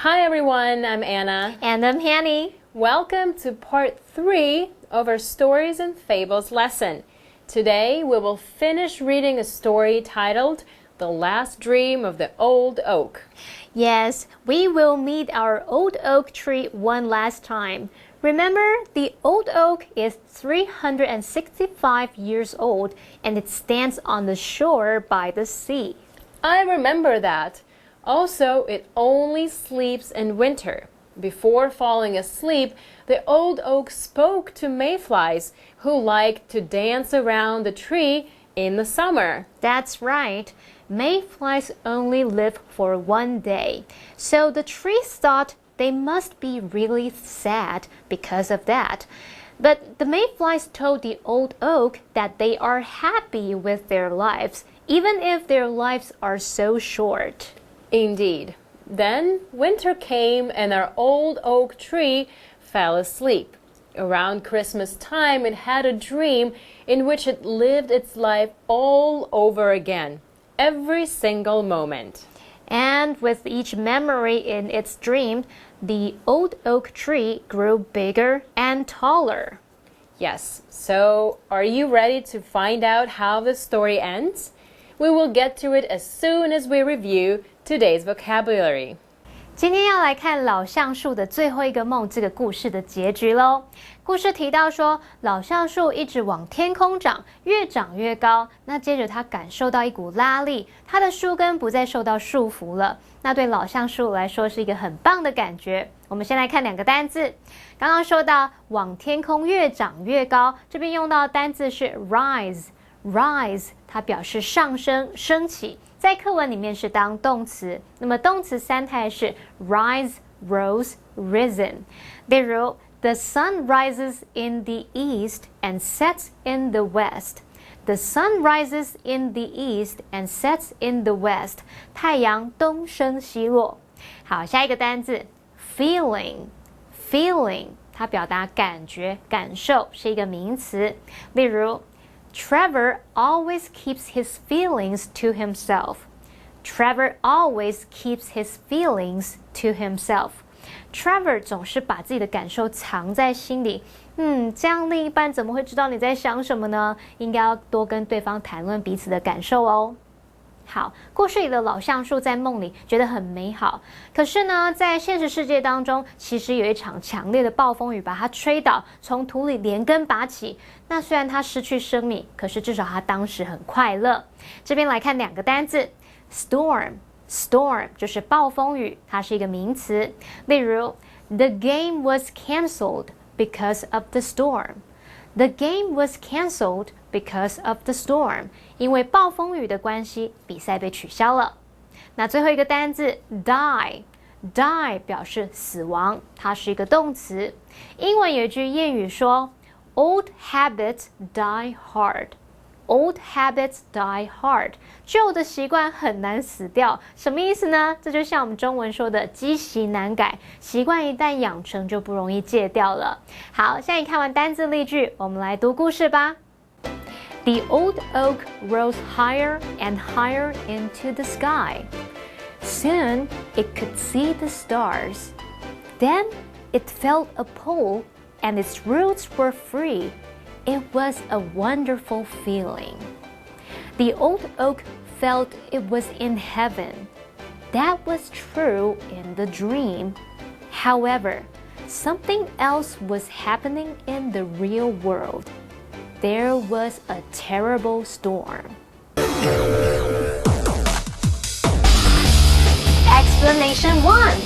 Hi everyone, I'm Anna. And I'm Hanny. Welcome to part 3 of our Stories and Fables lesson. Today we will finish reading a story titled The Last Dream of the Old Oak. Yes, we will meet our old oak tree one last time. Remember, the old oak is 365 years old and it stands on the shore by the sea. I remember that. Also, it only sleeps in winter. Before falling asleep, the old oak spoke to mayflies who liked to dance around the tree in the summer. That's right. Mayflies only live for one day. So the trees thought they must be really sad because of that. But the mayflies told the old oak that they are happy with their lives, even if their lives are so short. Indeed. Then winter came and our old oak tree fell asleep. Around Christmas time, it had a dream in which it lived its life all over again, every single moment. And with each memory in its dream, the old oak tree grew bigger and taller. Yes, so are you ready to find out how the story ends? We will get to it as soon as we review today's vocabulary. 今天要来看老橡树的最后一个梦这个故事的结局咯。故事提到说，老橡树一直往天空长，越长越高。那接着他感受到一股拉力，他的树根不再受到束缚了。那对老橡树来说是一个很棒的感觉。我们先来看两个单字。刚刚说到往天空越长越高，这边用到的单字是 rise， 它表示上升、升起。在课文里面是当动词，那么动词三态是 rise, rose, risen。例如 The sun rises in the east and sets in the west. The sun rises in the east and sets in the west. 太阳东升西落。好，下一个单字 feeling， 它表达感觉、感受，是一个名词。例如Trevor always keeps his feelings to himself. Trevor always keeps his feelings to himself. Trevor 总是把自己的感受藏在心里。这样另一半怎么会知道你在想什么呢？应该要多跟对方谈论彼此的感受哦。好，故事里的老橡树在梦里觉得很美好，可是呢，在现实世界当中，其实有一场强烈的暴风雨把它吹倒，从土里连根拔起。那虽然它失去生命，可是至少它当时很快乐。这边来看两个单字 ，storm 就是暴风雨，它是一个名词。例如 ，The game was cancelled because of the storm。The game was cancelled because of the storm. 因为暴风雨的关系，比赛被取消了。那最后一个单字 die 表示死亡，它是一个动词。英文有一句谚语说 Old habits die hard. Old habits die hard. 旧的习惯很难死掉，什么意思呢？这就像我们中文说的积习难改，习惯一旦养成就不容易戒掉了。好，现在看完单字例句，我们来读故事吧。The old oak rose higher and higher into the sky. Soon it could see the stars. Then it felt a pull and its roots were free. It was a wonderful feeling. The old oak felt it was in heaven. That was true in the dream. However, something else was happening in the real world. There was a terrible storm. Explanation 1.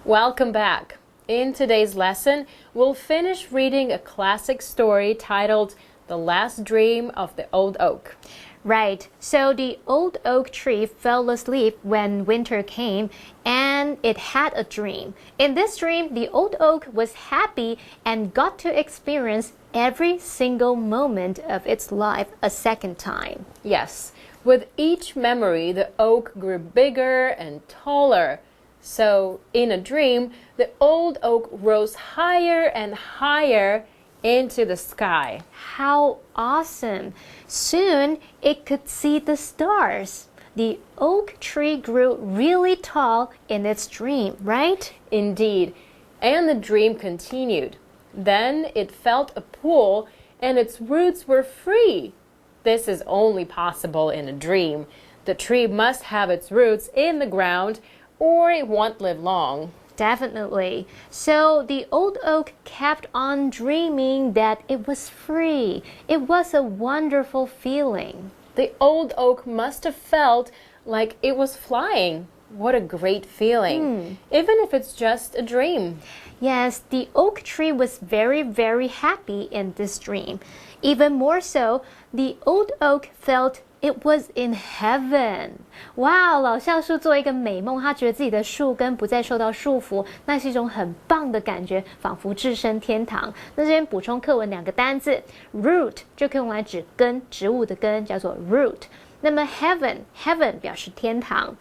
Welcome back. In today's lesson, we'll finish reading a classic story titled The Last Dream of the Old Oak. Right, so the old oak tree fell asleep when winter came and it had a dream. In this dream, the old oak was happy and got to experience every single moment of its life a second time. Yes, with each memory, the oak grew bigger and taller. So, in a dream, the old oak rose higher and higher into the sky. How awesome! Soon it could see the stars. The oak tree grew really tall in its dream, right? Indeed. And the dream continued. Then it felt a pull, and its roots were free. This is only possible in a dream. The tree must have its roots in the ground, or it won't live long. Definitely. So the old oak kept on dreaming that it was free. It was a wonderful feeling. The old oak must have felt like it was flying. What a great feeling, even if it's just a dream. Yes, the oak tree was very, very happy in this dream. Even more so, the old oak felt it was in heaven. 哇，老橡树做一个美梦，他觉得自己的树根不再受到束缚，那是一种很棒的感觉，仿佛置身天堂。那这边补充课文2个单字 ，root 就可以用来指根，植物的根叫做 root。那么 heaven 表示天堂。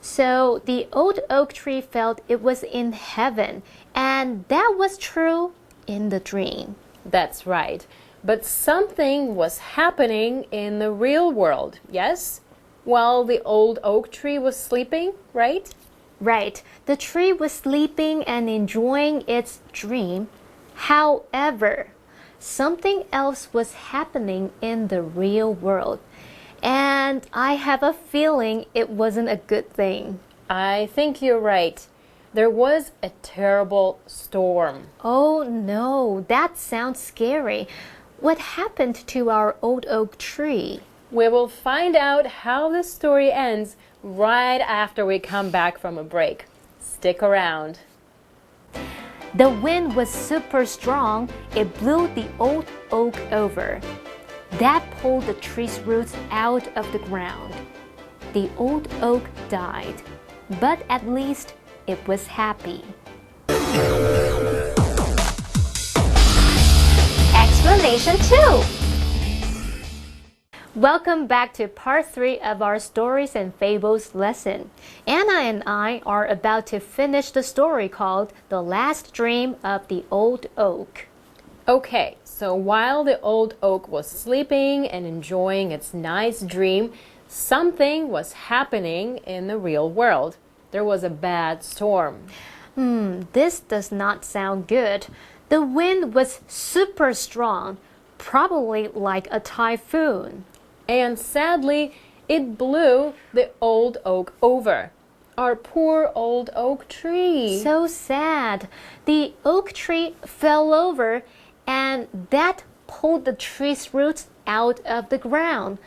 So the old oak tree felt it was in heaven, and that was true in the dream. That's right. But something was happening in the real world, yes? While the old oak tree was sleeping, right? Right. The tree was sleeping and enjoying its dream. However, something else was happening in the real world. And I have a feeling it wasn't a good thing. I think you're right. There was a terrible storm. Oh no, that sounds scary. What happened to our old oak tree? We will find out how the story ends right after we come back from a break. Stick around. The wind was super strong. It blew the old oak over. That pulled the tree's roots out of the ground. The old oak died, but at least it was happy. Explanation 2. Welcome back to part 3 of our Stories and Fables lesson. Anna and I are about to finish the story called The Last Dream of the Old Oak. Okay, so while the old oak was sleeping and enjoying its nice dream, something was happening in the real world. There was a bad storm. This does not sound good. The wind was super strong, probably like a typhoon. And sadly, it blew the old oak over. Our poor old oak tree. So sad. The oak tree fell over, and that pulled the tree's roots out of the ground.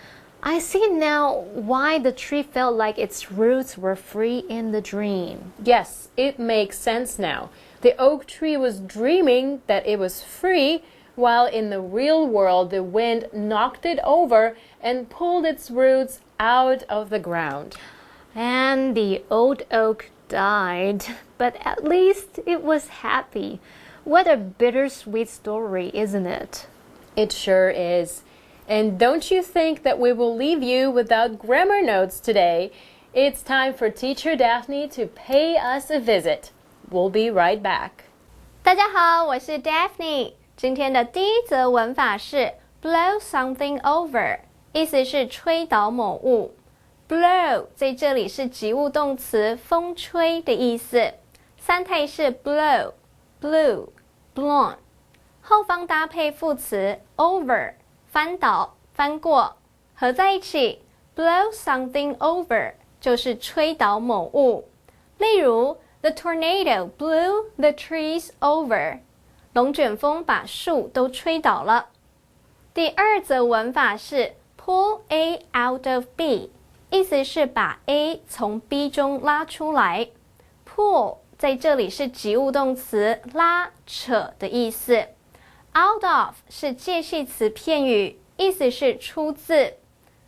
I see now why the tree felt like its roots were free in the dream. Yes, it makes sense now. The oak tree was dreaming that it was free, while in the real world the wind knocked it over and pulled its roots out of the ground. And the old oak died, but at least it was happy. What a bittersweet story, isn't it? It sure is. And don't you think that we will leave you without grammar notes today? It's time for Teacher Daphne to pay us a visit. We'll be right back. 大家好，我是 Daphne。今天的第一则文法是 blow something over， 意思是吹倒某物。blow 在这里是及物动词，风吹的意思。三态是 blow、blew、blown， 后方搭配副词 over， 翻倒、翻过，合在一起 blow something over 就是吹倒某物。例如 The tornado blew the trees over. 龙卷风把树都吹倒了。第二则文法是 pull A out of B， 意思是把 A 从 B 中拉出来。pull 在这里是及物动词，拉、扯的意思。out of 是介系词片语，意思是出自。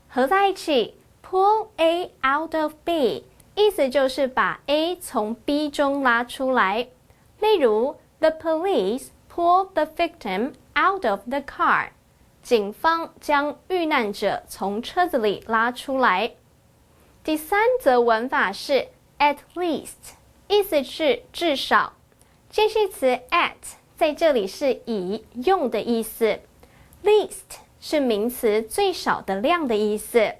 合在一起 pull A out of B，意思就是把 A 从 B 中拉出来。例如 The police pulled the victim out of the car. 警方将遇难者从车子里拉出来。第三则文法是 at least， 意思是至少。介系词 at 在这里是以、用的意思。least 是名词最少的量的意思。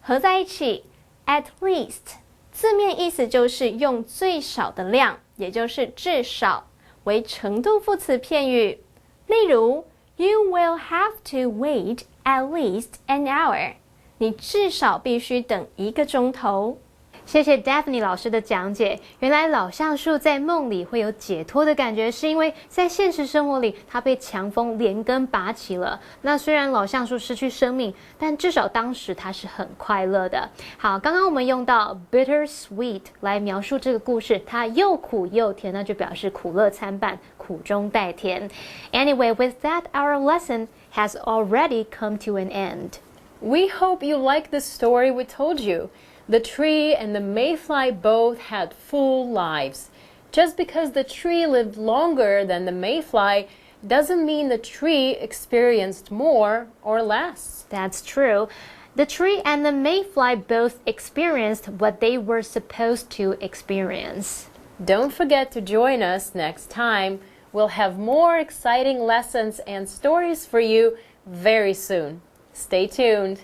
合在一起 at least 字面意思就是用最少的量，也就是至少为程度副词片语。例如 You will have to wait at least an hour 你至少必须等1个钟头。谢谢 Daphne 老师的讲解。原来老橡树在梦里会有解脱的感觉，是因为在现实生活里，它被强风连根拔起了。那虽然老橡树失去生命，但至少当时它是很快乐的。好，刚刚我们用到 bittersweet 来描述这个故事，它又苦又甜，那就表示苦乐参半，苦中带甜。Anyway, with that, our lesson has already come to an end. We hope you like the story we told you. The tree and the mayfly both had full lives. Just because the tree lived longer than the mayfly doesn't mean the tree experienced more or less. That's true. The tree and the mayfly both experienced what they were supposed to experience. Don't forget to join us next time. We'll have more exciting lessons and stories for you very soon. Stay tuned.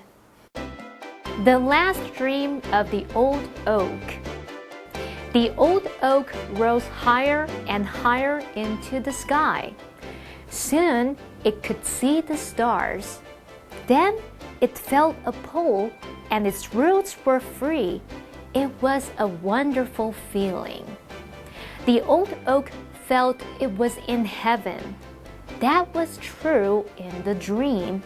The last dream of the old oak. The old oak rose higher and higher into the sky. Soon it could see the stars. Then it felt a pull and its roots were free. It was a wonderful feeling. The old oak felt it was in heaven. That was true in the dream.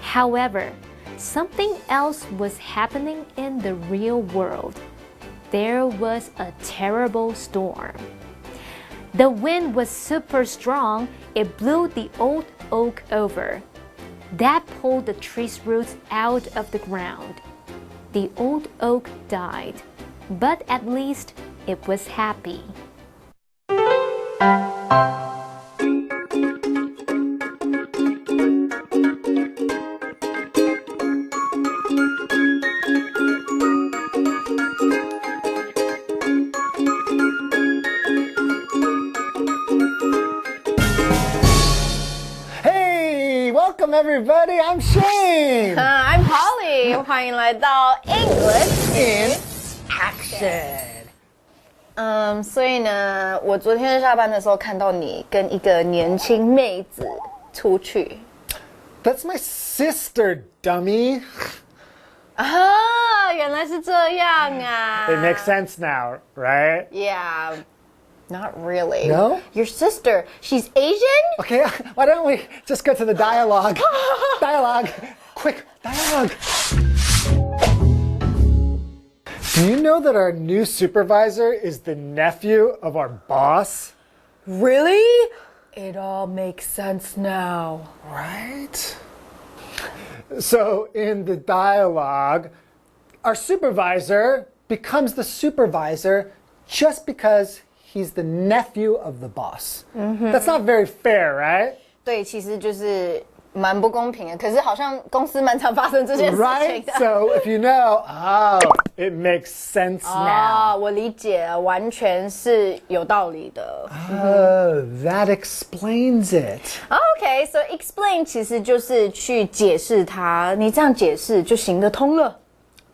However, something else was happening in the real world. There was a terrible storm. The wind was super strong. It blew the old oak over. That pulled the tree's roots out of the ground. The old oak died, but at least it was happy. Welcome everybody, I'm Shane. I'm Holly. 欢迎来到 English in Action. 所以呢，我昨天下班的时候看到你跟一个年轻妹子出去。That's my sister, dummy. 啊，原来是这样啊。It makes sense now, right? Yeah. Not really. No? Your sister, she's Asian? Okay, why don't we just go to the dialogue? Dialogue. Quick, dialogue. Do you know that our new supervisor is the nephew of our boss? Really? It all makes sense now. Right? So in the dialogue, our supervisor becomes the supervisor just because he's the nephew of the boss. That's not very fair, right? 对，其实就是蛮不公平的。可是好像公司蛮常发生这件事情的。Right? So if you know, it makes sense now. 我理解了，完全是有道理的。That explains it. Okay, so explain 其实就是去解释它，你这样解释就行得通了。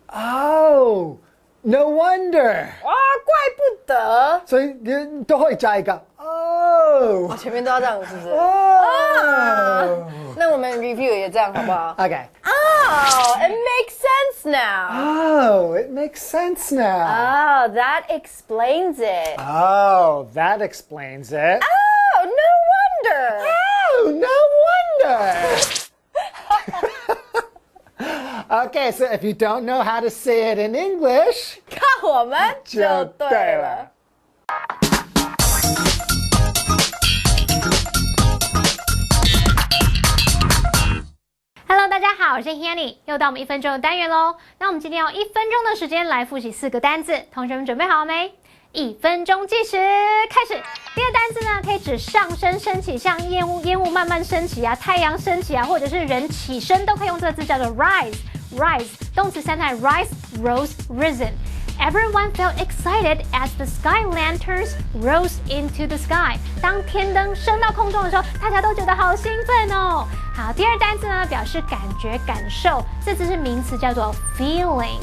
Oh, no wonder. 哇，怪不得。所以你都会加一个 oh. 前面都要这样，是不是？ Oh. 那我们 review 也这样好不好 Okay. Oh, it makes sense now. Oh, it makes sense now. Oh, that explains it. Oh, that explains it. Oh, no wonder. Oh, no wonder. Okay, so if you don't know how to say it in English, 看我们就对了。Hello， 大家好，我是 Hanny， 又到我们1分钟的单元喽。那我们今天用1分钟的时间来复习4个单字，同学们准备好了没？1分钟计时开始。第二个单字呢，可以指上升升起，像烟雾慢慢升起啊，太阳升起啊，或者是人起身，都可以用这个字叫做 rise。rise 动词3态 rise, rose, risen. Everyone felt excited as the sky lanterns rose into the sky. 当天灯升到空中的时候，大家都觉得好兴奋哦。好，第二单词呢，表示感觉、感受，这字是名词，叫做 feeling。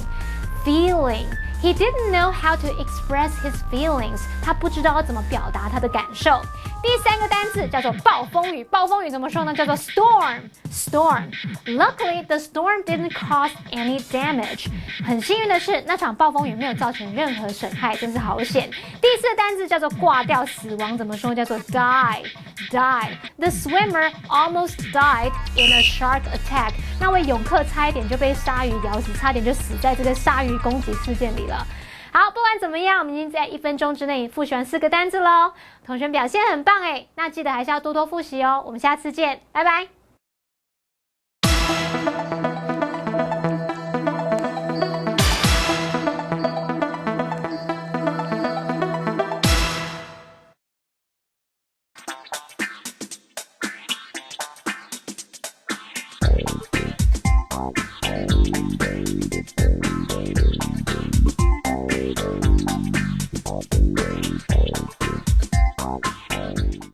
feeling. He didn't know how to express his feelings. 他不知道要怎么表达他的感受。第3个单字叫做暴风雨。暴风雨怎么说呢？叫做 storm. Storm. Luckily, the storm didn't cause any damage. 很幸运的是，那场暴风雨没有造成任何损害，真是好险。第4个单字叫做挂掉、死亡，怎么说？叫做 die. Die. The swimmer almost died in a shark attack. 那位泳客差一点就被鲨鱼咬死，差点就死在这个鲨鱼攻击事件里了。好，不管怎么样，我们已经在1分钟之内复习完4个单字喽。同学表现很棒哎，那记得还是要多多复习哦。我们下次见，拜拜。